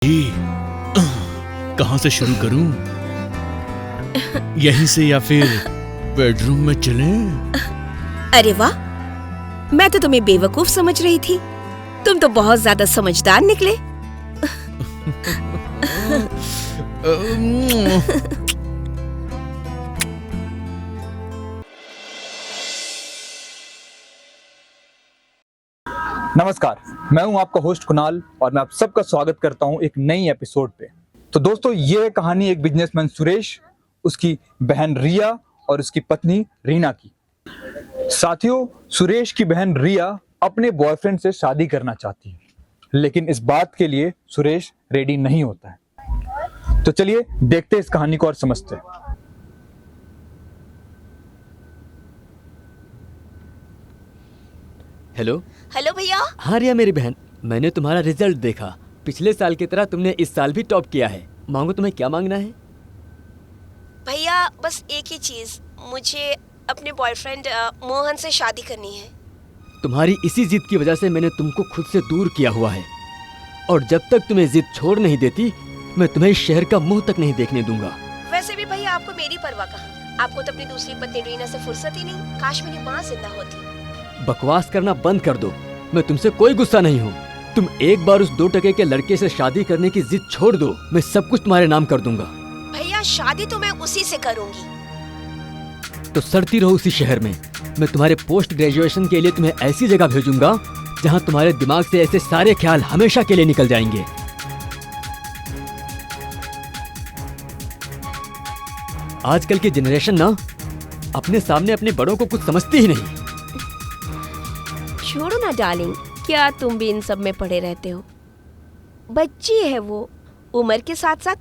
जी, कहाँ से शुरू करूं? यहीं से या फिर बेडरूम में चलें? अरे वाह, मैं तो तुम्हें बेवकूफ समझ रही थी। तुम तो बहुत ज्यादा समझदार निकले। नमस्कार, मैं हूं आपका होस्ट कुणाल और मैं आप सबका स्वागत करता हूं एक नई एपिसोड पे। तो दोस्तों, ये कहानी एक बिजनेसमैन सुरेश, उसकी बहन रिया और उसकी पत्नी रीना की। साथियों, सुरेश की बहन रिया अपने बॉयफ्रेंड से शादी करना चाहती है, लेकिन इस बात के लिए सुरेश रेडी नहीं होता है। तो चलिए देखते हैं इस कहानी को और समझते हैं। हेलो। हेलो भैया। हाँ रिया मेरी बहन, मैंने तुम्हारा रिजल्ट देखा। पिछले साल की तरह तुमने इस साल भी टॉप किया है। मांगो, तुम्हें क्या मांगना है? भैया बस एक ही चीज, मुझे अपने बॉयफ्रेंड मोहन से शादी करनी है। तुम्हारी इसी जिद की वजह से मैंने तुमको खुद से दूर किया हुआ है, और जब तक तुम्हें जिद छोड़ नहीं देती मैं तुम्हें इस शहर का मुंह तक नहीं देखने दूंगा। वैसे भी भैया आपको मेरी परवाह कहाँ? आपको तो अपनी दूसरी पत्नी रीना से फुर्सत ही नहीं। काश मेरी माँ जिंदा होती। बकवास करना बंद कर दो। मैं तुमसे कोई गुस्सा नहीं हूँ। तुम एक बार उस 2 टके के लड़के से शादी करने की जिद छोड़ दो, मैं सब कुछ तुम्हारे नाम कर दूंगा। भैया शादी तो मैं उसी से करूंगी। तो सड़ती रहो उसी शहर में। मैं तुम्हारे पोस्ट ग्रेजुएशन के लिए तुम्हें ऐसी जगह भेजूंगा जहां तुम्हारे दिमाग से ऐसे सारे ख्याल हमेशा के लिए निकल जाएंगे। आजकल की जनरेशन ना अपने सामने अपने बड़ों को कुछ समझती ही नहीं। छोड़ो ना डार्लिंग, क्या तुम भी इन सब में पड़े रहते हो? बच्ची है वो, उम्र के साथ साथ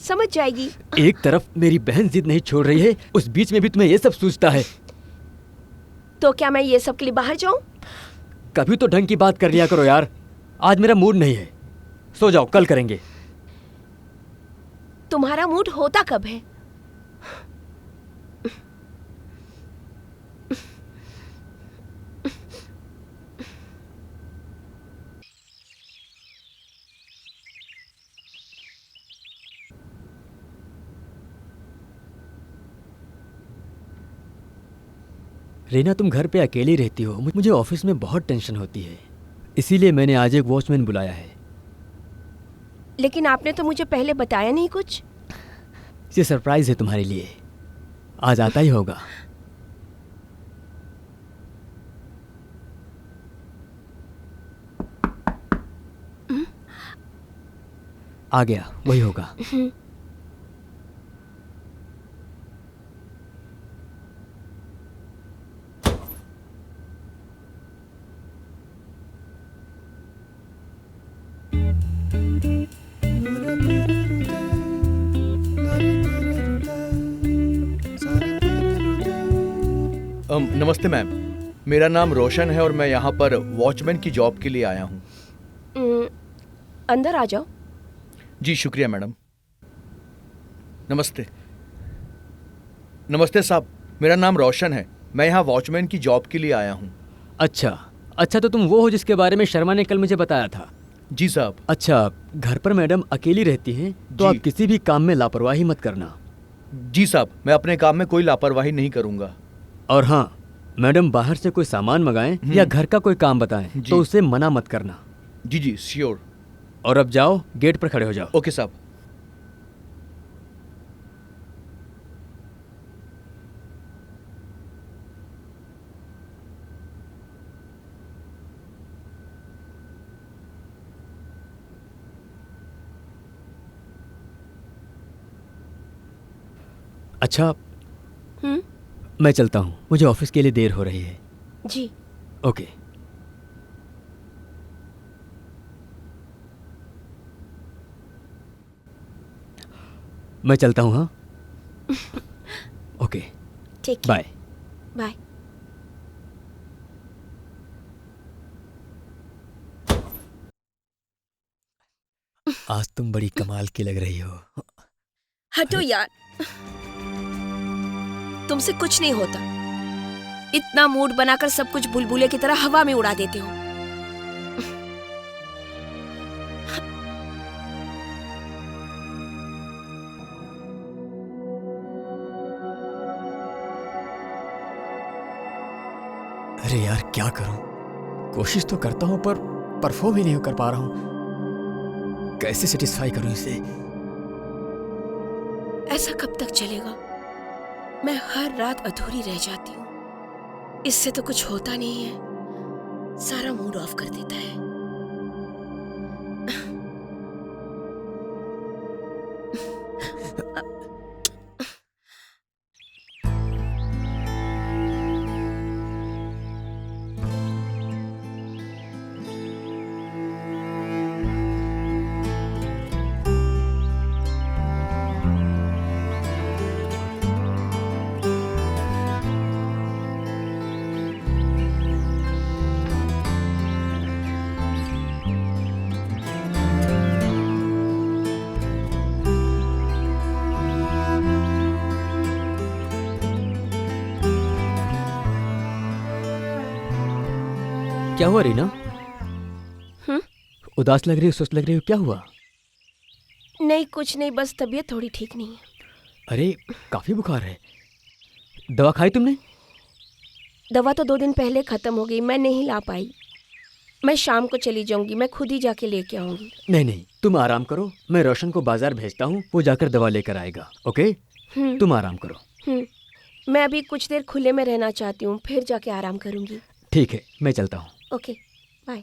समझ जाएगी। एक तरफ मेरी बहन जिद नहीं छोड़ रही है, उस बीच में भी तुम्हें ये सब सूझता है। तो क्या मैं ये सब के लिए बाहर जाऊं? कभी तो ढंग की बात कर लिया करो यार। आज मेरा मूड नहीं है, सो जाओ, कल करेंगे। तुम्हारा मूड होता कब है? रीना, तुम घर पे अकेली रहती हो। मुझे ऑफिस में बहुत टेंशन होती है, इसीलिए मैंने आज एक वॉचमैन बुलाया है। लेकिन आपने तो मुझे पहले बताया नहीं कुछ। ये सरप्राइज है तुम्हारे लिए, आज आता ही होगा। आ गया, वही होगा। नमस्ते मैम, मेरा नाम रोशन है और मैं यहाँ पर वॉचमैन की जॉब के लिए आया हूँ। अंदर आ जाओ। जी शुक्रिया मैडम। नमस्ते। नमस्ते साहब, मेरा नाम रोशन है, मैं यहाँ वॉचमैन की जॉब के लिए आया हूँ। अच्छा, तो तुम वो हो जिसके बारे में शर्मा ने कल मुझे बताया था। जी साहब। अच्छा, घर पर मैडम अकेली रहती हैं, तो आप किसी भी काम में लापरवाही मत करना। जी साहब, मैं अपने काम में कोई लापरवाही नहीं करूँगा। और हाँ, मैडम बाहर से कोई सामान मंगाएं या घर का कोई काम बताएं तो उसे मना मत करना। जी जी श्योर। और अब जाओ, गेट पर खड़े हो जाओ। ओके साहब। अच्छा, मैं चलता हूँ, मुझे ऑफिस के लिए देर हो रही है। जी। ओके। मैं चलता हूँ। हाँ ओके, ठीक है। बाय। बाय। आज तुम बड़ी कमाल की लग रही हो। हटो यार, तुमसे कुछ नहीं होता। इतना मूड बनाकर सब कुछ बुलबुले की तरह हवा में उड़ा देते हो। अरे यार क्या करूं, कोशिश तो करता हूं पर परफॉर्म ही नहीं कर पा रहा हूं। कैसे सेटिस्फाई करूं इसे? ऐसा कब तक चलेगा? मैं हर रात अधूरी रह जाती हूँ। इससे तो कुछ होता नहीं है, सारा मूड ऑफ कर देता है। क्या हुआ रीना? उदास लग रही हो, सुस्त लग रही हो, क्या हुआ? नहीं कुछ नहीं, बस तबीयत थोड़ी ठीक नहीं है। अरे काफी बुखार है, दवा खाई तुमने? दवा तो 2 दिन पहले खत्म हो गई, मैं नहीं ला पाई। मैं शाम को चली जाऊंगी, मैं खुद ही जाके लेके आऊंगी। नहीं नहीं, तुम आराम करो, मैं रोशन को बाजार भेजता हूँ, वो जाकर दवा लेकर आएगा। ओके तुम आराम करो। मैं अभी कुछ देर खुले में रहना चाहती हूँ, फिर जाके आराम करूंगी। ठीक है, मैं चलता हूँ। Okay bye.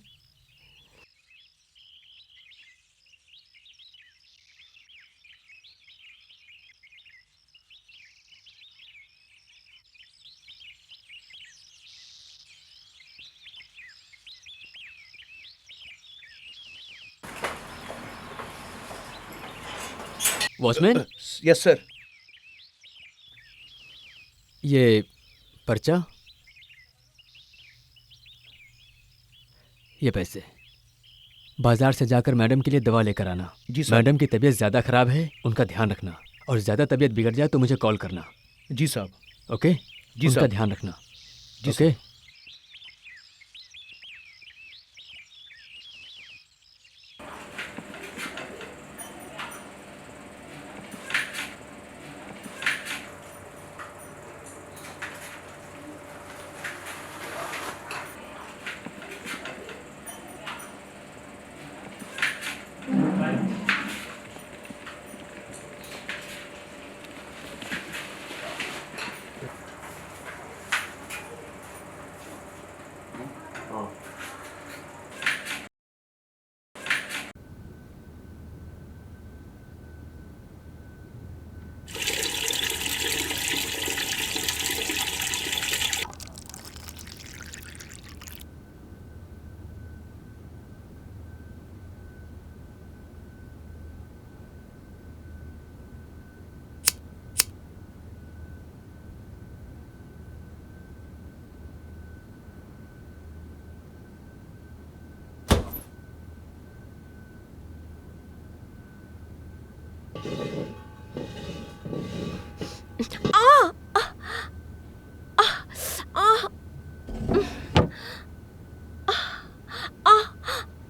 Watchman, yes sir. ये पर्चा, ये पैसे, बाजार से जाकर मैडम के लिए दवा लेकर आना। जी सर। मैडम की तबीयत ज़्यादा खराब है, उनका ध्यान रखना, और ज़्यादा तबीयत बिगड़ जाए तो मुझे कॉल करना। जी साहब। ओके जी उनका सर। ध्यान रखना। जी ओके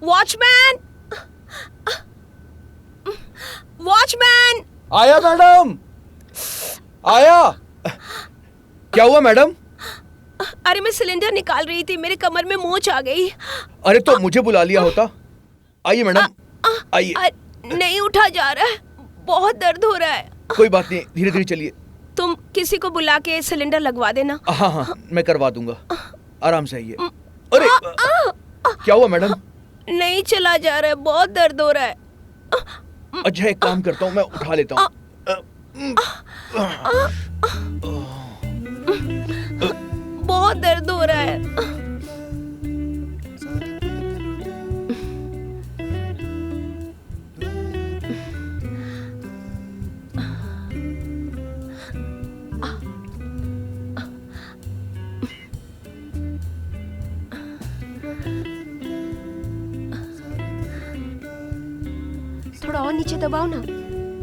वॉचमैन, वॉचमैन! आया मैडम, आया। क्या हुआ मैडम? अरे मैं सिलेंडर निकाल रही थी, मेरे कमर में मोच आ गई। अरे तो मुझे बुला लिया होता। आइए मैडम, आइए। नहीं उठा जा रहा है, बहुत दर्द हो रहा है। कोई बात नहीं, धीरे धीरे चलिए। तुम किसी को बुला के सिलेंडर लगवा देना। हाँ हाँ, मैं करवा दूंगा, आराम से आइए। अरे क्या हुआ मैडम? नहीं चला जा रहा है, बहुत दर्द हो रहा है। अच्छा एक काम करता हूँ, मैं उठा लेता हूँ। बहुत दर्द हो रहा है। थोड़ा और नीचे दबाओ ना।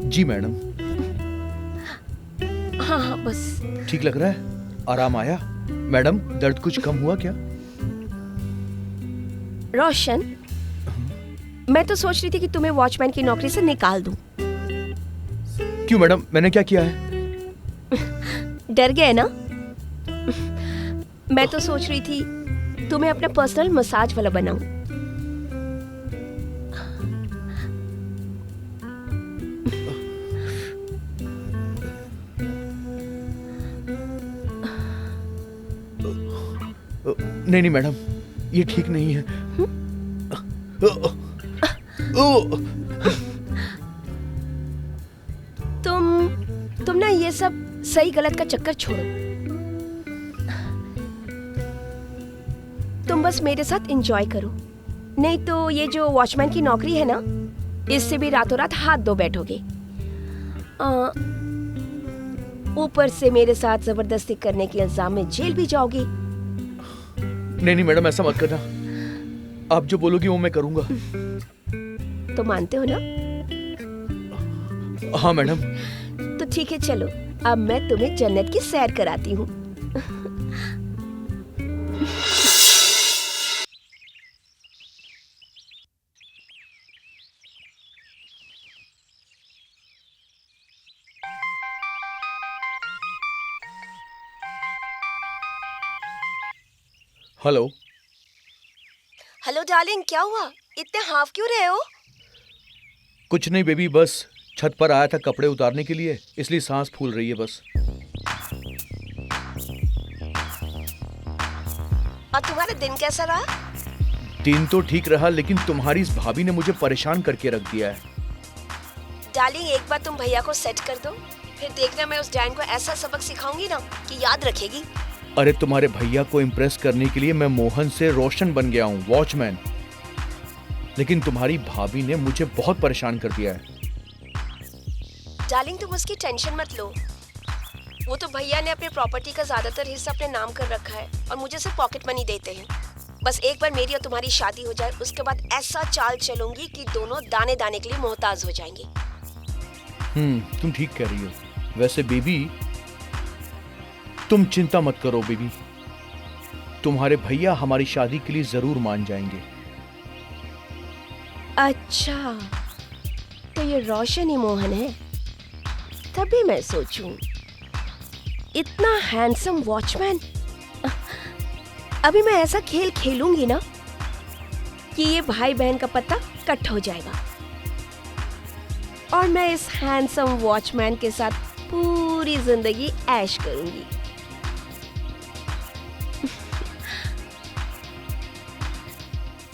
जी मैडम। हाँ हाँ बस। ठीक लग रहा है? आराम आया? मैडम दर्द कुछ कम हुआ क्या? रोशन, मैं तो सोच रही थी कि तुम्हें वॉचमैन की नौकरी से निकाल दूं। क्यों मैडम, मैंने क्या किया है? डर गए ना? मैं तो सोच रही थी तुम्हें अपना पर्सनल मसाज वाला बनाऊं। नहीं नहीं मैडम, ये ठीक नहीं है। तुम ना ये सब सही गलत का चक्कर छोड़ो। तुम बस मेरे साथ एंजॉय करो, नहीं तो ये जो वॉचमैन की नौकरी है ना, इससे भी रातों रात हाथ धो बैठोगे। ऊपर से मेरे साथ जबरदस्ती करने के इल्जाम में जेल भी जाओगे। नहीं नहीं मैडम, ऐसा मत करना। आप जो बोलोगी वो मैं करूंगा। तो मानते हो ना? हाँ मैडम। तो ठीक है, चलो अब मैं तुम्हें जन्नत की सैर कराती हूँ। हेलो। हेलो डार्लिंग, क्या हुआ? इतने हाफ क्यों रहे हो? कुछ नहीं बेबी, बस छत पर आया था कपड़े उतारने के लिए, इसलिए सांस फूल रही है बस। और तुम्हारा दिन कैसा रहा? दिन तो ठीक रहा, लेकिन तुम्हारी इस भाभी ने मुझे परेशान करके रख दिया है। डार्लिंग, एक बार तुम भैया को सेट कर दो, फिर देखना मैं उस डैन को ऐसा सबक सिखाऊंगी ना कि याद रखेगी। अरे तुम्हारे भैया को इम्प्रेस करने के लिए मैं मोहन से रोशन बन गया हूँ, वॉचमैन। लेकिन तुम्हारी भाभी ने मुझे बहुत परेशान कर दिया है। डार्लिंग, तुम उसकी टेंशन मत लो। वो तो भैया ने अपने प्रॉपर्टी का ज्यादातर हिस्सा अपने नाम कर रखा है और मुझे सिर्फ पॉकेट मनी देते हैं। बस एक बार मेरी और तुम्हारी शादी हो जाए, उसके बाद ऐसा चाल चलूंगी कि दोनों दाने दाने के लिए मोहताज हो जाएंगे। तुम ठीक कह रही हो। वैसे बेबी, तुम चिंता मत करो बेबी, तुम्हारे भैया हमारी शादी के लिए जरूर मान जाएंगे। अच्छा, तो ये रोशन ही मोहन है। तभी मैं सोचूं, इतना हैंडसम वॉचमैन। अभी मैं ऐसा खेल खेलूंगी ना कि ये भाई बहन का पत्ता कट हो जाएगा और मैं इस हैंडसम वॉचमैन के साथ पूरी जिंदगी ऐश करूंगी।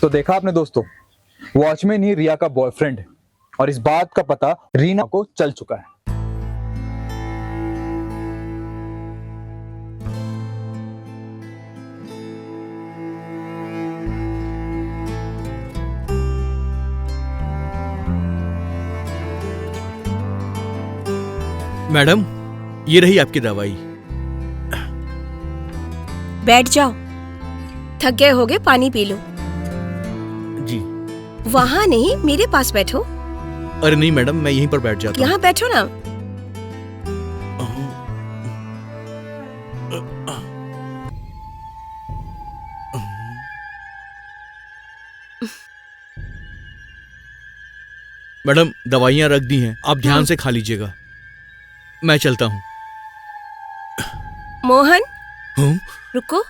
तो देखा आपने दोस्तों, वॉचमैन ही रिया का बॉयफ्रेंड है और इस बात का पता रीना को चल चुका है। मैडम, ये रही आपकी दवाई। बैठ जाओ, थक गए होगे, पानी पी लो। जी। वहाँ नहीं, मेरे पास बैठो। अरे नहीं मैडम, मैं यहीं पर बैठ जाता हूँ। यहाँ बैठो ना। मैडम, दवाइयाँ रख दी हैं, आप ध्यान से खा लीजिएगा। मैं चलता हूँ। मोहन, रुको।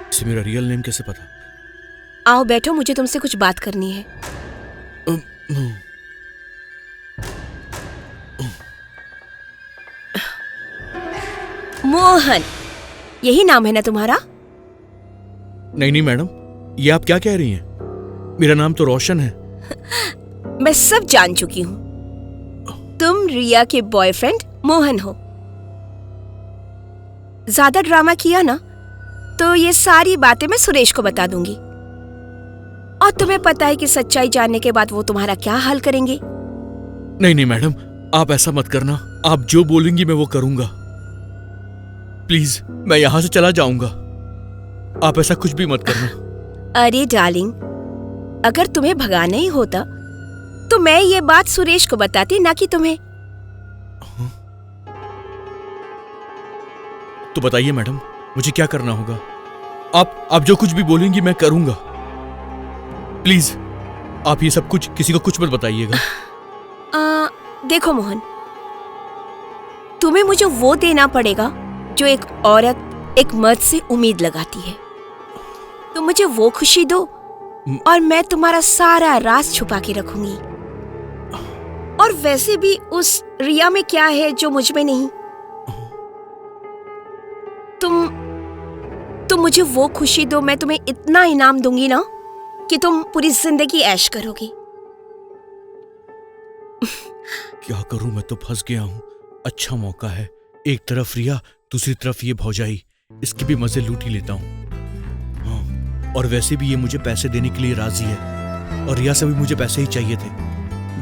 इसे मेरा रियल नेम कैसे पता? आओ बैठो, मुझे तुमसे कुछ बात करनी है। मोहन, यही नाम है ना तुम्हारा? नहीं नहीं मैडम, ये आप क्या कह रही हैं? मेरा नाम तो रोशन है। मैं सब जान चुकी हूँ। तुम रिया के बॉयफ्रेंड मोहन हो। ज्यादा ड्रामा किया ना तो ये सारी बातें मैं सुरेश को बता दूंगी और तुम्हें पता है कि सच्चाई जानने के बाद वो तुम्हारा क्या हाल करेंगे। नहीं नहीं मैडम, आप ऐसा मत करना। आप जो बोलेंगी मैं वो करूंगा। प्लीज, मैं यहां से चला जाऊंगा। आप ऐसा कुछ भी मत करना। अरे डार्लिंग, अगर तुम्हें भगाना ही होता तो मैं ये बात सुरेश को बताती, ना कि तुम्हें। तो बताइए मैडम, मुझे क्या करना होगा? आप जो कुछ भी बोलेंगी मैं करूंगा। प्लीज, आप ये सब कुछ किसी को कुछ मत बताइएगा। देखो मोहन, तुम्हें मुझे वो देना पड़ेगा जो एक औरत एक मर्द से उम्मीद लगाती है। तुम मुझे वो खुशी दो और मैं तुम्हारा सारा राज छुपा के रखूंगी। और वैसे भी उस रिया में क्या है जो मुझ में नहीं? तुम मुझे वो खुशी दो, मैं तुम्हें इतना इनाम दूंगी ना कि तुम पूरी जिंदगी ऐश करोगी। क्या करूं, मैं तो फंस गया हूं। अच्छा मौका है, एक तरफ रिया, दूसरी तरफ ये भौजाई, इसके भी मजे लूट ही लेता हूं। हाँ, और वैसे भी ये मुझे पैसे देने के लिए राजी है और रिया से भी मुझे पैसे ही चाहिए थे।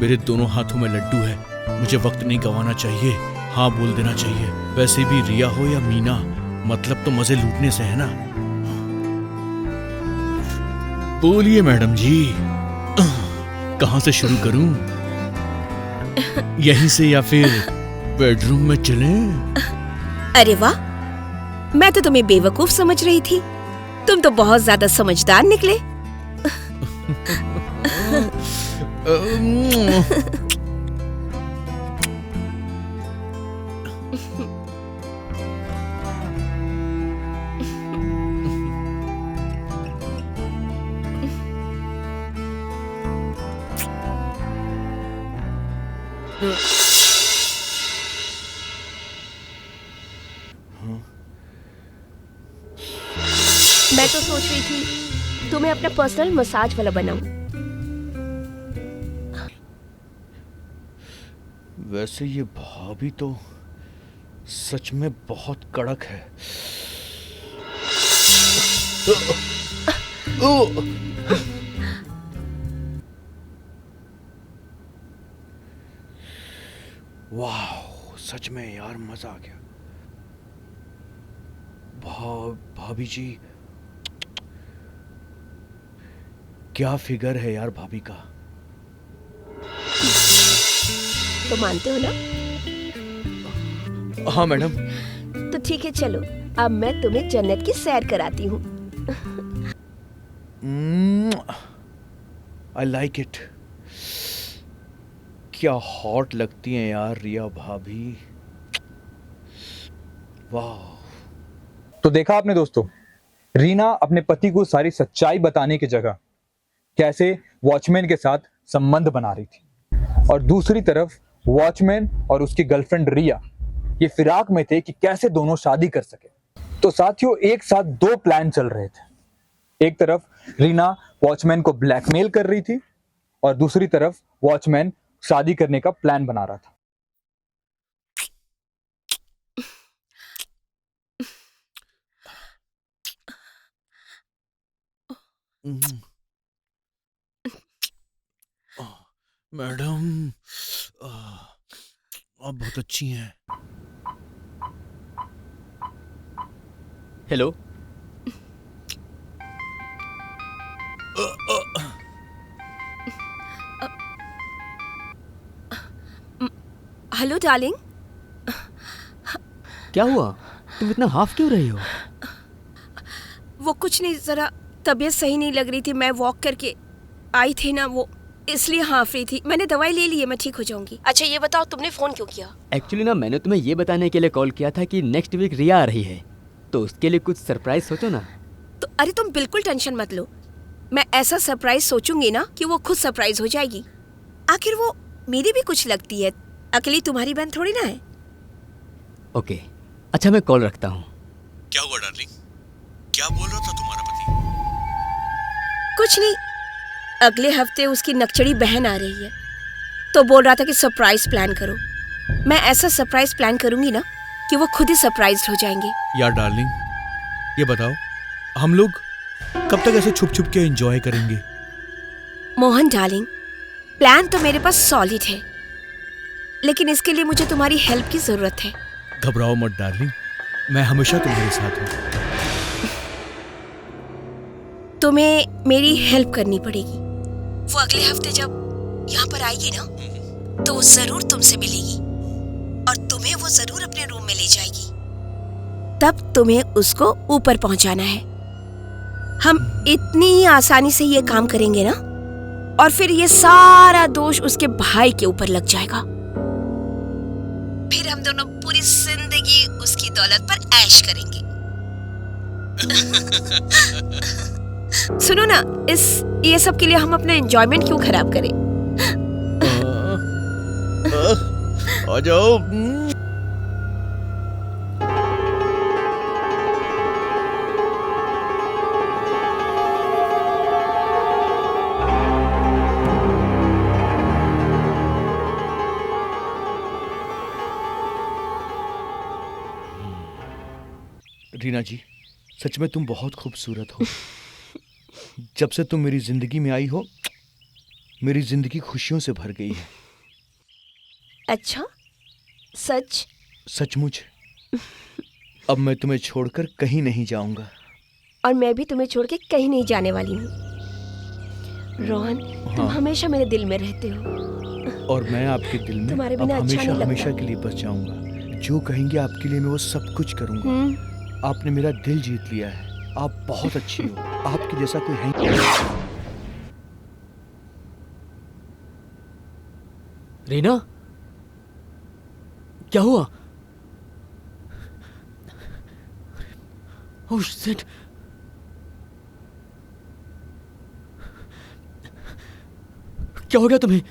मेरे दोनों हाथों में लड्डू है, मुझे वक्त नहीं गंवाना चाहिए, हाँ बोल देना चाहिए। वैसे भी रिया हो या मीना, मतलब तो मजे लूटने से है ना। बोलिए मैडम जी, कहां से शुरू करूं? यहीं से या फिर बेडरूम में चलें? अरे वाह, मैं तो तुम्हें बेवकूफ समझ रही थी, तुम तो बहुत ज्यादा समझदार निकले। मैं तो सोच रही थी तुम्हें अपना पर्सनल मसाज वाला बनाऊं। वैसे ये भाभी तो सच में बहुत कड़क है। वाह, सच में यार मजा आ गया। भाभी जी, क्या फिगर है यार भाभी का। तो मानते हो ना? हाँ मैडम। तो ठीक है, चलो अब मैं तुम्हें जन्नत की सैर कराती हूँ। I like it. क्या हॉट लगती हैं यार रिया भाभी, वाह। तो देखा आपने दोस्तों, रीना अपने पति को सारी सच्चाई बताने की जगह कैसे वॉचमैन के साथ संबंध बना रही थी, और दूसरी तरफ वॉचमैन और उसकी गर्लफ्रेंड रिया ये फिराक में थे कि कैसे दोनों शादी कर सके। तो साथियों, एक साथ दो प्लान चल रहे थे। एक तरफ रीना वॉचमैन को ब्लैकमेल कर रही थी और दूसरी तरफ वॉचमैन शादी करने का प्लान बना रहा था। मैडम आप बहुत अच्छी हैं। हेलो। Hello darling. क्या हुआ, तुम इतना हाफ क्यों रही हो? वो कुछ नहीं, जरा तबीयत सही नहीं लग रही थी, मैं वॉक करके आई थी ना, वो इसलिए हाफ रही थी। मैंने दवाई ले ली है, मैं ठीक हो जाऊंगी। अच्छा ये बताओ, तुमने फोन क्यों किया? एक्चुअली ना, मैंने तुम्हें ये बताने के लिए कॉल किया था कि नेक्स्ट वीक रिया आ रही है, तो उसके लिए कुछ सरप्राइज सोचो ना। तो अरे तुम बिल्कुल टेंशन मत लो, मैं ऐसा सरप्राइज सोचूंगी ना कि वो खुद सरप्राइज हो जाएगी। आखिर वो मेरी भी कुछ लगती है, अकेली तुम्हारी बहन थोड़ी ना है। ओके, अच्छा मैं कॉल रखता हूँ। क्या हुआ डार्लिंग, क्या बोल रहा था तुम्हारा पति? कुछ नहीं, अगले हफ्ते उसकी नकचड़ी बहन आ रही है, तो बोल रहा था कि सरप्राइज प्लान करो। मैं ऐसा सरप्राइज प्लान करूंगी ना कि वो खुद ही सरप्राइज हो जाएंगे। यार डार्लिंग, ये बताओ हम लोग कब तक ऐसे छुप छुप के एंजॉय करेंगे? मोहन डार्लिंग, प्लान तो मेरे पास सॉलिड है, लेकिन इसके लिए मुझे तुम्हारी हेल्प की जरूरत है। घबराओ मत डार्लिंग, मैं हमेशा तुम्हारे साथ हूँ। तुम्हें मेरी हेल्प करनी पड़ेगी। वो अगले हफ्ते जब यहाँ पर आएगी ना, तो वो जरूर तुमसे मिलेगी और तुम्हें वो जरूर अपने रूम में ले जाएगी। तब तुम्हें उसको ऊपर पहुंचाना है। हम इतनी ही आसानी से ये काम करेंगे ना, और फिर ये सारा दोष उसके भाई के ऊपर लग जाएगा। फिर हम दोनों पूरी जिंदगी उसकी दौलत पर ऐश करेंगे। सुनो ना, ये सब के लिए हम अपना एंजॉयमेंट क्यों खराब करें? आ जाओ। रीना जी, सच में तुम बहुत खूबसूरत हो। जब से तुम मेरी जिंदगी में आई हो, मेरी जिंदगी खुशियों से भर गई है। अच्छा, सच? सचमुच। अब मैं तुम्हें छोड़कर कहीं नहीं जाऊंगा। और मैं भी तुम्हें छोड़ के कहीं नहीं जाने वाली हूँ। रोहन, तुम हमेशा मेरे दिल में रहते हो। और मैं आपके दिल में तुम्हारे अब बिना अच्छा हमेशा नहीं लगता। हमेशा के लिए बस जाऊंगा। जो कहेंगे आपके लिए मैं वो सब कुछ करूंगा। आपने मेरा दिल जीत लिया है। आप बहुत अच्छी हो। आपके जैसा कोई है ही नहीं। रीना, क्या हुआ? Oh shit. क्या हो गया तुम्हें?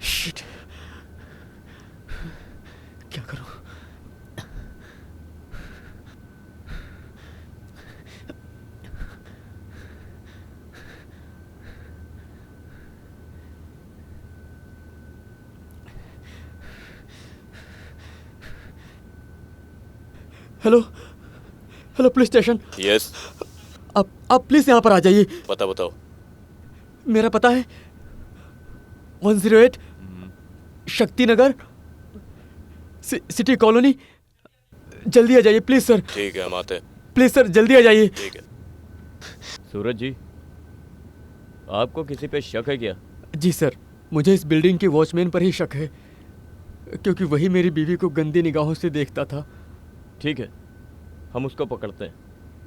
शिट, क्या करूं? Hello hello, police station. Yes. आप प्लीज यहाँ पर आ जाइए। पता बताओ। मेरा पता है 108 शक्ति नगर, सिटी कॉलोनी। जल्दी आ जाइए प्लीज सर। ठीक है, हम आते हैं। प्लीज सर, जल्दी आ जाइए। ठीक है। सूरज जी, आपको किसी पे शक है क्या? जी सर, मुझे इस बिल्डिंग के वॉचमैन पर ही शक है, क्योंकि वही मेरी बीवी को गंदी निगाहों से देखता था। ठीक है, हम उसको पकड़ते हैं,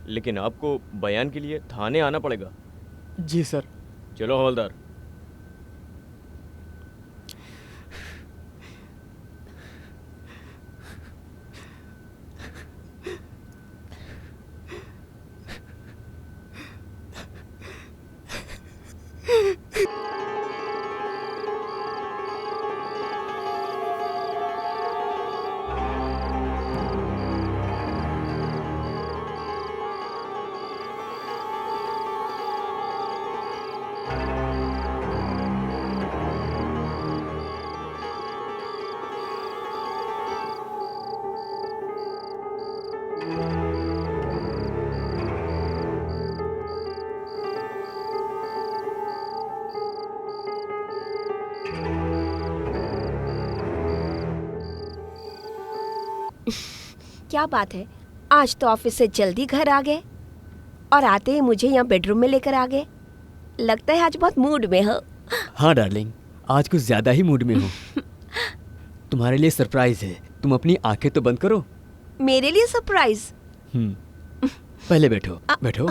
लेकिन आपको बयान के लिए थाने आना पड़ेगा। जी सर। चलो हवलदार। क्या बात है, आज तो ऑफिस से जल्दी घर आ गए और आते ही मुझे यहाँ बेडरूम में लेकर आ गए। लगता है आज बहुत मूड में हो। हाँ डार्लिंग, आज कुछ ज्यादा ही मूड में हो। तुम्हारे लिए सरप्राइज है, तुम अपनी आंखें तो बंद करो। मेरे लिए सरप्राइज? पहले बैठो बैठो।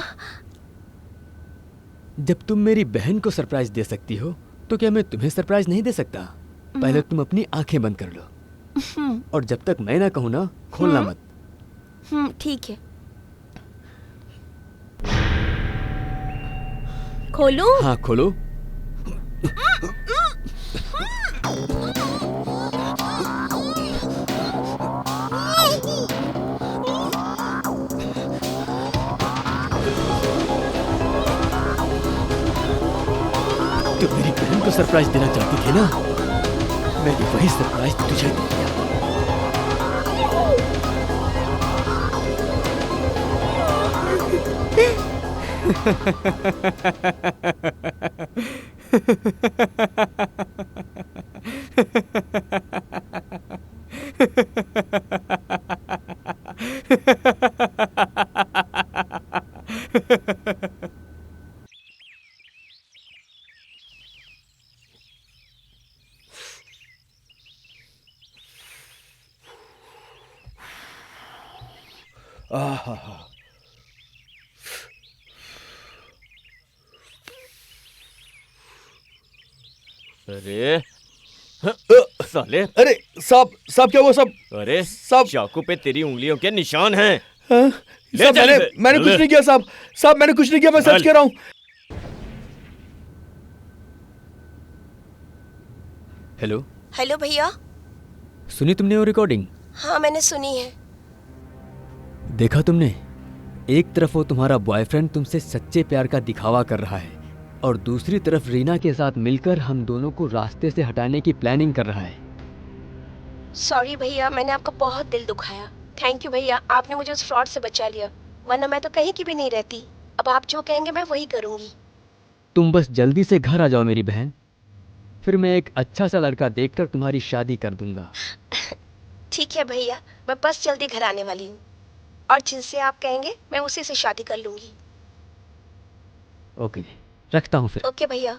जब तुम मेरी बहन को सरप्राइज दे सकती हो, तो क्या मैं तुम्हें सरप्राइज नहीं दे सकता? पहले तुम अपनी आंखें बंद कर लो, और जब तक मैं ना कहूं ना, खोलना मत। ठीक है। खोलूं? हाँ खोलो। तुम मेरी बहन को सरप्राइज देना चाहती थी ना, मैंने वही सरप्राइज तुझे दे दिया। अरे साले, अरे साहब, साहब क्या हुआ साहब? अरे साहब। चाकू पे तेरी उंगलियों के निशान हैं। ले साहब चल मैंने इसे, मैंने चल कुछ ले। नहीं किया साहब। साहब मैंने कुछ नहीं किया, मैं सच चल। कह रहा हूँ। हेलो, हेलो भैया। सुनी तुमने वो रिकॉर्डिंग? हाँ मैंने सुनी है। देखा तुमने? एक तरफ वो तुम्हारा बॉयफ्रेंड तुमसे सच्चे प्यार का दिखावा कर रहा है और दूसरी तरफ रीना के साथ मिलकर हम दोनों को रास्ते से हटाने की प्लानिंग कर रहा है। सॉरी भैया, मैंने आपका बहुत दिल दुखाया। थैंक यू भैया, आपने मुझे उस फ्रॉड से बचा लिया, वरना मैं तो कहीं की भी नहीं रहती। अब आप जो कहेंगे मैं वही करूँगी। तुम बस जल्दी से घर आ जाओ मेरी बहन, फिर मैं एक अच्छा सा लड़का देखकर तुम्हारी शादी कर दूंगा। ठीक है भैया, मैं बस जल्दी घर आने वाली हूँ और जिससे आप कहेंगे मैं उसी से शादी कर लूँगी। ओके, रखता हूँ फिर। ओके भैया।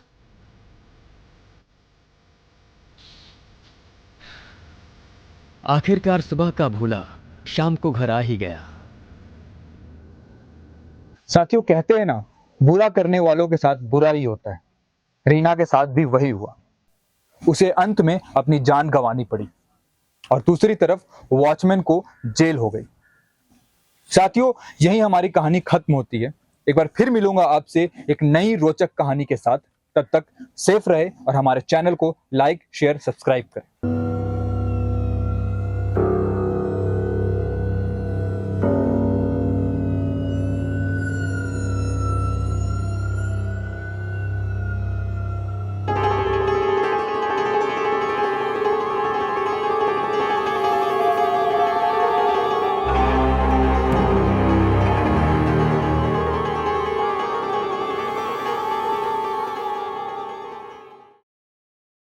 आखिरकार सुबह का भूला शाम को घर आ ही गया। साथियों, कहते हैं ना, बुरा करने वालों के साथ बुरा ही होता है। रीना के साथ भी वही हुआ। उसे अंत में अपनी जान गंवानी पड़ी और दूसरी तरफ वॉचमैन को जेल हो गई। साथियों, यही हमारी कहानी खत्म होती है। एक बार फिर मिलूंगा आपसे एक नई रोचक कहानी के साथ। तब तक सेफ रहे और हमारे चैनल को लाइक, शेयर, सब्सक्राइब करें।